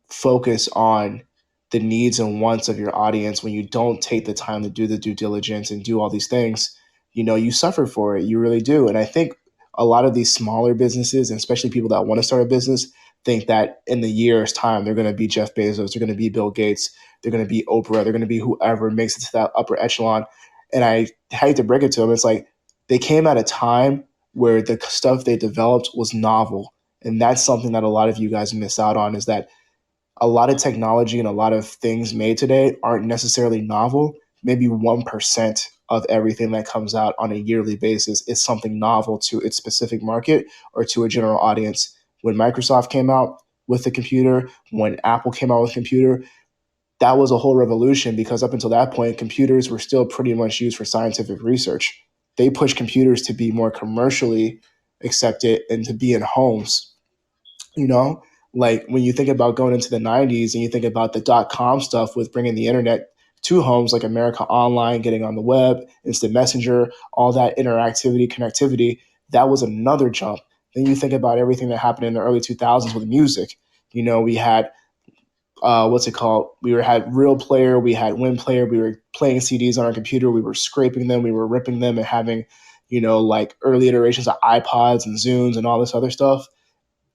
focus on the needs and wants of your audience, when you don't take the time to do the due diligence and do all these things, you suffer for it. You really do. And I think a lot of these smaller businesses, and especially people that want to start a business, think that in the year's time they're going to be Jeff Bezos, they're going to be Bill Gates, they're going to be Oprah, they're going to be whoever makes it to that upper echelon. And I hate to break it to them, it's like they came at a time where the stuff they developed was novel, and that's something that a lot of you guys miss out on, is that a lot of technology and a lot of things made today aren't necessarily novel. Maybe 1% of everything that comes out on a yearly basis is something novel to its specific market or to a general audience. When Microsoft came out with the computer, when Apple came out with a computer, that was a whole revolution because up until that point, computers were still pretty much used for scientific research. They pushed computers to be more commercially accepted and to be in homes, you know like when you think about going into the 90s and you think about the dot-com stuff with bringing the internet to homes like America Online, getting on the web, instant messenger, all that interactivity, connectivity, that was another jump. Then you think about everything that happened in the early 2000s with music. We had what's it called? Had Real Player, we had Win Player. We were playing CDs on our computer. We were scraping them, we were ripping them, and having like early iterations of iPods and Zunes and all this other stuff.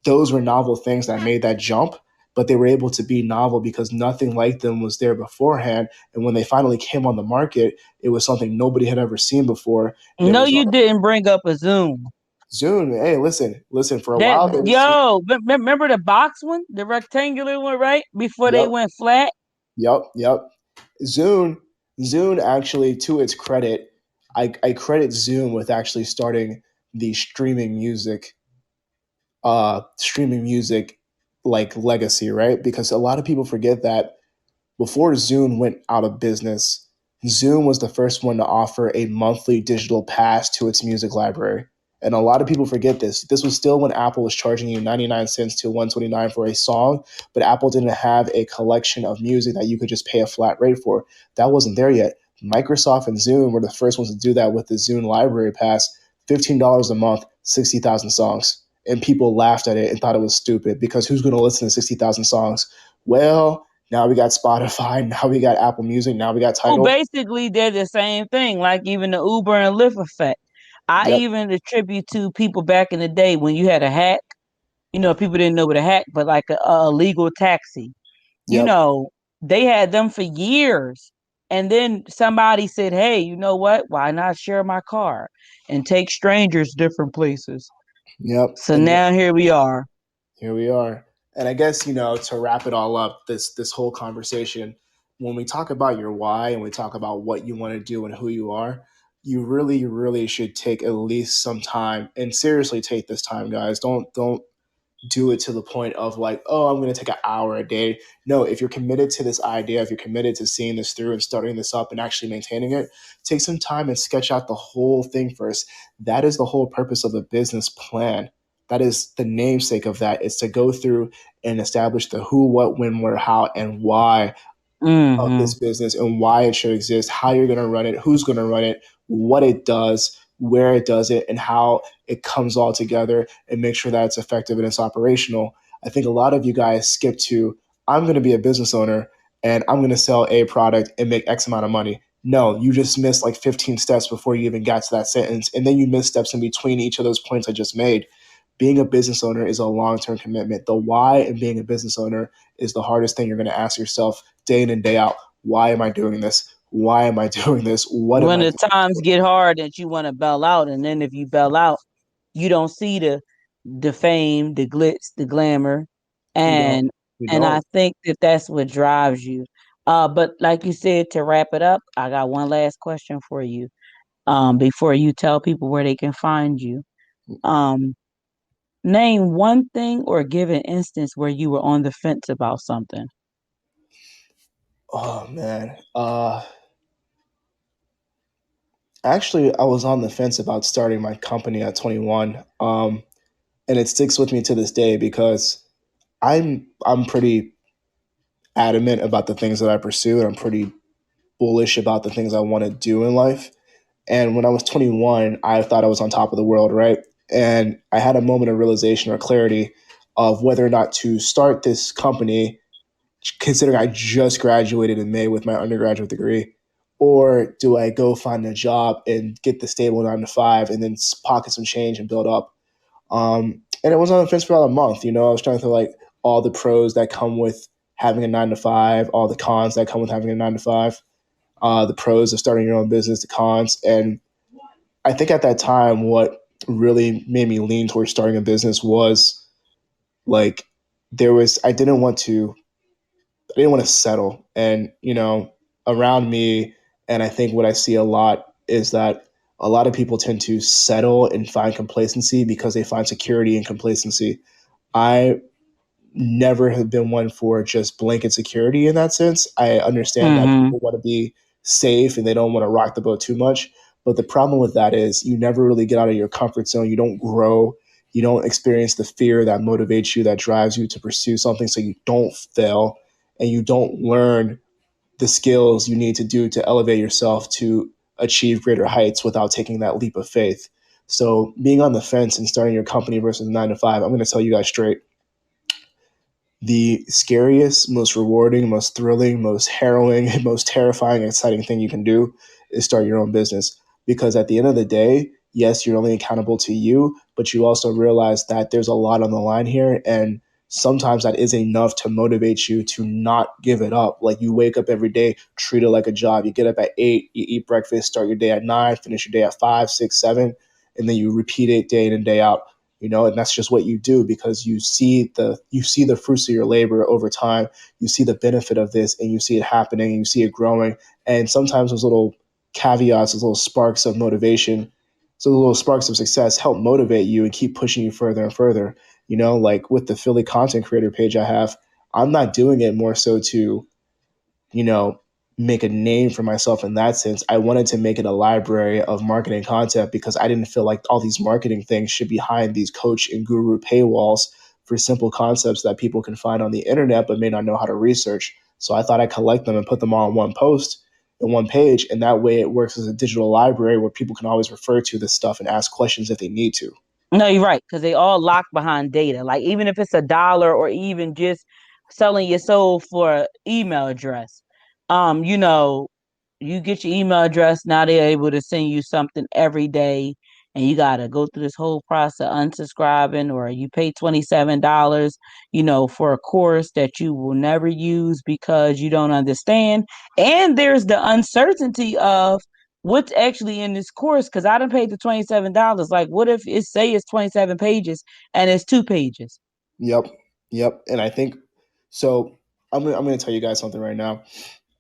Those were novel things that made that jump, but they were able to be novel because nothing like them was there beforehand. And when they finally came on the market, it was something nobody had ever seen before. And it No, was you didn't bring up a Zoom. Zune. Hey, listen. For a That while, there was yo, remember the box one, the rectangular one, right before they yep, went flat. yep. Zune, Zune actually, to its credit, I credit Zune with actually starting the streaming music like legacy, right? Because a lot of people forget that before Zune went out of business, Zune was the first one to offer a monthly digital pass to its music library. And a lot of people forget this. This was still when Apple was charging you 99 cents to 129 for a song, but Apple didn't have a collection of music that you could just pay a flat rate for. That wasn't there yet. Microsoft and Zune were the first ones to do that with the Zune library pass, $15 a month, 60,000 songs. And people laughed at it and thought it was stupid because who's going to listen to 60,000 songs? Well, now we got Spotify. Now we got Apple Music. Now we got Well, Tidal. basically they're the same thing, like even the Uber and Lyft effect. I Yep. even attribute to people back in the day when you had a hack. People didn't know what a hack, but like a legal taxi. You Yep. know, they had them for years. And then somebody said, "Hey, you know what? Why not share my car and take strangers different places?" Yep. So And now here we are. here we are. And I guess, to wrap it all up, this whole conversation, when we talk about your why and we talk about what you want to do and who you are, you really, really should take at least some time and seriously take this time, guys. Don't do it to the point of like, oh, I'm going to take an hour a day. No, if you're committed to this idea, if you're committed to seeing this through and starting this up and actually maintaining it, take some time and sketch out the whole thing first. That is the whole purpose of a business plan. That is the namesake of that, is to go through and establish the who, what, when, where, how, and why of Hmm. this business and why it should exist, how you're going to run it, who's going to run it, what it does, where it does it, and how it comes all together and make sure that it's effective and it's operational. I think a lot of you guys skip to, I'm going to be a business owner and I'm going to sell a product and make X amount of money. No, you just missed like 15 steps before you even got to that sentence. And then you missed steps in between each of those points I just made. Being a business owner is a long term commitment. The why in being a business owner is the hardest thing you're going to ask yourself day in and day out. Why am I doing this? Why am I doing this? What am When I the doing? times get hard that you want to bail out, and then if you bail out, you don't see the fame, the glitz, the glamour, We don't. and We and I don't. think that that's what drives you. But like you said, to wrap it up, I got one last question for you. Before you tell people where they can find you, um, name one thing or give an instance where you were on the fence about something. Oh man. Actually, I was on the fence about starting my company at 21, and it sticks with me to this day because I'm pretty adamant about the things that I pursue, and I'm pretty bullish about the things I want to do in life. And when I was 21, I thought I was on top of the world, right? And I had a moment of realization or clarity of whether or not to start this company, considering I just graduated in May with my undergraduate degree, or do I go find a job and get the stable 9 to 5 and then pocket some change and build up? And it was on the fence for about a month. I was trying to like all the pros that come with having a 9 to 5, all the cons that come with having a 9 to 5, the pros of starting your own business, the cons. And I think at that time, what really made me lean towards starting a business was like I didn't want to settle. And, around me, and I think what I see a lot is that a lot of people tend to settle and find complacency because they find security in complacency. I never have been one for just blanket security in that sense. I understand that Mm-hmm. people want to be safe and they don't want to rock the boat too much. But the problem with that is you never really get out of your comfort zone. You don't grow. You don't experience the fear that motivates you, that drives you to pursue something so you don't fail and you don't learn the skills you need to do to elevate yourself to achieve greater heights without taking that leap of faith. So being on the fence and starting your company versus 9 to 5, I'm going to tell you guys straight, the scariest, most rewarding, most thrilling, most harrowing, most terrifying, exciting thing you can do is start your own business. Because at the end of the day, yes, you're only accountable to you, but you also realize that there's a lot on the line here. And sometimes that is enough to motivate you to not give it up. Like you wake up every day, treat it like a job. You get up at 8, you eat breakfast, start your day at 9, finish your day at 5, 6, 7, and then you repeat it day in and day out. And that's just what you do because you see the fruits of your labor over time. You see the benefit of this, and you see it happening, and you see it growing. And sometimes those little caveats, those little sparks of motivation, so the little sparks of success help motivate you and keep pushing you further and further. Like with the Philly content creator page I have, I'm not doing it more so to you know, make a name for myself in that sense. I wanted to make it a library of marketing content because I didn't feel like all these marketing things should be behind these coach and guru paywalls for simple concepts that people can find on the internet but may not know how to research. So I thought I'd collect them and put them all on one post and one page. And that way it works as a digital library where people can always refer to this stuff and ask questions if they need to. No, you're right, because they all lock behind data. Like even if it's $1 or even just selling your soul for an email address, you know, you get your email address, now they're able to send you something every day, and you gotta go through this whole process of unsubscribing, or you pay $27, for a course that you will never use because you don't understand. And there's the uncertainty of what's actually in this course because I done paid the $27. Like, what if it's 27 pages and it's 2 pages? Yep. Yep. And I think so. I'm gonna tell you guys something right now.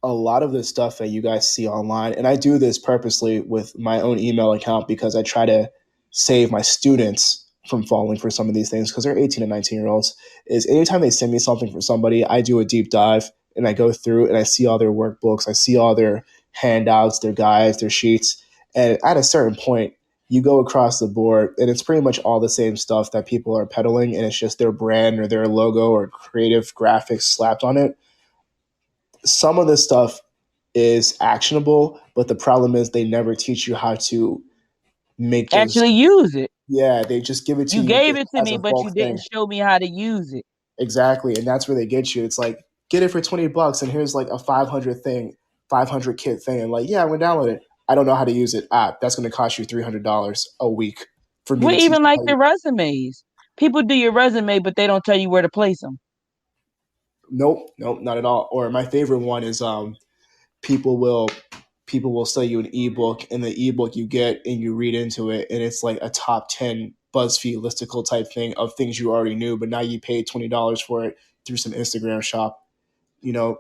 A lot of the stuff that you guys see online, and I do this purposely with my own email account because I try to save my students from falling for some of these things because they're 18 and 19-year olds. Is anytime they send me something for somebody, I do a deep dive and I go through and I see all their workbooks, I see all their handouts, their guides, their sheets. And at a certain point, you go across the board and it's pretty much all the same stuff that people are peddling, and it's just their brand or their logo or creative graphics slapped on it. Some of this stuff is actionable, but the problem is they never teach you how to make those. Actually use it. Yeah, they just give it to You you gave just it to as me, a but you bulk didn't thing. show me how to use it. Exactly, and that's where they get you. It's like get it for $20, and here's like a 500 thing, 500 kit thing, and like yeah, I'm gonna download it. I don't know how to use it. That's gonna cost you $300 a week for me Well, to teach even you like how to. the resumes. People do your resume, but they don't tell you where to place them. Nope, nope, not at all. Or my favorite one is people will people will sell you an ebook, and the ebook you get and you read into it and it's like a top 10 BuzzFeed listicle type thing of things you already knew, but now you paid $20 for it through some Instagram shop, you know.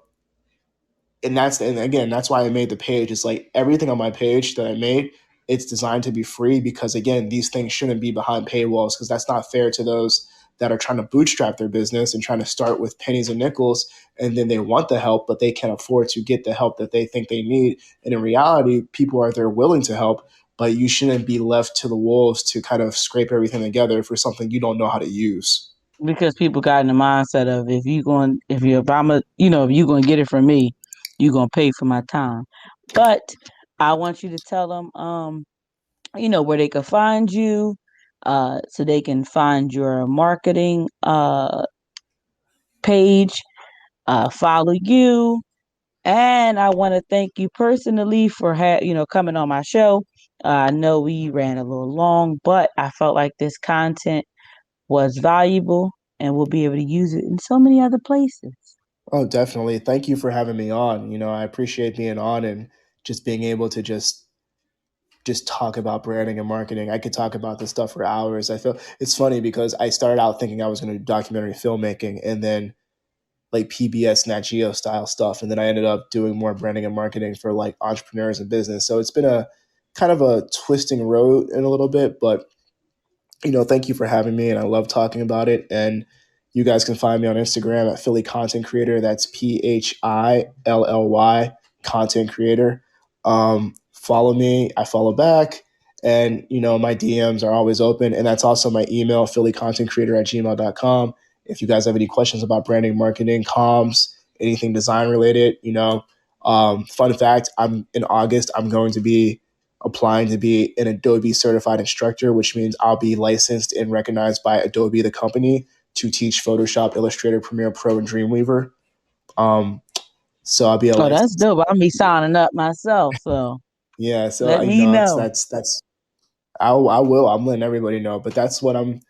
And again, that's why I made the page. It's like everything on my page that I made, it's designed to be free because again, these things shouldn't be behind paywalls because that's not fair to those that are trying to bootstrap their business and trying to start with pennies and nickels, and then they want the help but they can't afford to get the help that they think they need. And in reality, people are there willing to help, but you shouldn't be left to the wolves to kind of scrape everything together for something you don't know how to use. Because people got in the mindset of if I'm a if you gonna get it from me, you gonna pay for my time. But I want you to tell them where they can find you, so they can find your marketing page, follow you. And I want to thank you personally for coming on my show. I know we ran a little long, but I felt like this content was valuable and we'll be able to use it in so many other places. Oh, definitely. Thank you for having me on. I appreciate being on and just being able to just talk about branding and marketing. I could talk about this stuff for hours. I feel it's funny because I started out thinking I was going to do documentary filmmaking and then like PBS Nat Geo style stuff, and then I ended up doing more branding and marketing for like entrepreneurs and business. So it's been a kind of a twisting road in a little bit, but thank you for having me, and I love talking about it. And you guys can find me on Instagram at Philly Content Creator. That's PHILLY Content Creator. Follow me. I follow back. And, my DMs are always open. And that's also my email, phillycontentcreator@gmail.com. If you guys have any questions about branding, marketing, comms, anything design related, Fun fact: I'm in August. I'm going to be applying to be an Adobe certified instructor, which means I'll be licensed and recognized by Adobe, the company, to teach Photoshop, Illustrator, Premiere Pro, and Dreamweaver. Um, so I'll be a Oh, that's licensed. dope. I'll be signing up myself. So Yeah, so let you me know, it's know. that's I will. I'm letting everybody know. But that's what I'm.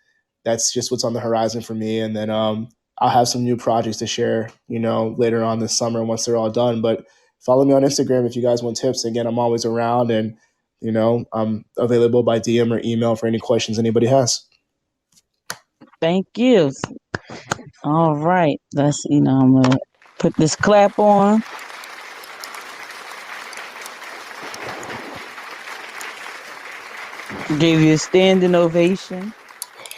That's just what's on the horizon for me. And then I'll have some new projects to share. Later on this summer once they're all done. But follow me on Instagram if you guys want tips. Again, I'm always around, and I'm available by DM or email for any questions anybody has. Thank you. All right. I'm going to put this clap on, give you a standing ovation,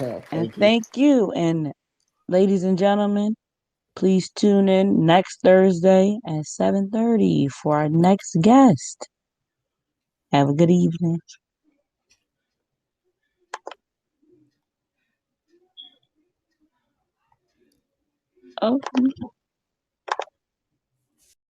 Yeah, and thank you. thank you. And ladies and gentlemen, please tune in next Thursday at 7:30 for our next guest. Have a good evening. Oh.